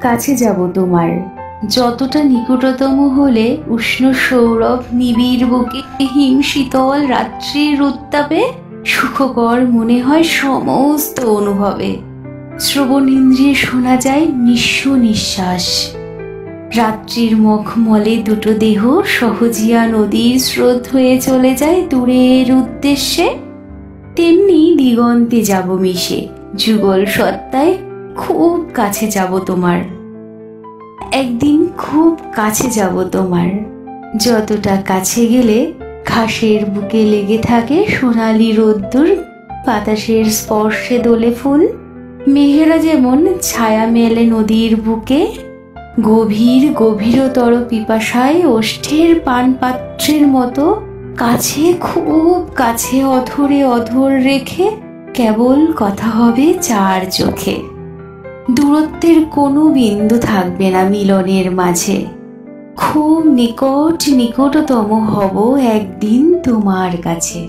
কাছে যাব তোমার, যতটা নিকটতম হলে উষ্ণ সৌরভ নিবিড় বুকে হিম শীতল রাত্রির উত্তাপে সুখকর মনে হয় সমস্ত অনুভবে। শ্রবণেন্দ্রিয়ে শোনা যায় নিঃস্ব নিঃশ্বাস। রাত্রির মখমলে দুটো দেহ সহজিয়া নদীর স্রোত হয়ে চলে যায় দূরের উদ্দেশ্যে। তেমনি দিগন্তে যাব মিশে, যুগল সত্তায় খুব কাছে যাব তোমার। একদিন খুব কাছে যাব তোমার, যতটা কাছে গেলে ঘাসের বুকে লেগে থাকে সোনালি রোদ্দুর, বাতাসের স্পর্শে দোলে ফুল। মেঘেরা যেমন ছায়া মেলে নদীর বুকে, গভীর গভীরতর পিপাসায় ওষ্ঠের পানপাত্রের মতো কাছে, খুব কাছে অধরে অধর রেখে কেবল কথা হবে চার চোখে। দূরত্বের কোনো বিন্দু থাকবে না মিলনের মাঝে, খুব নিকট নিকটতম হব একদিন তোমার কাছে।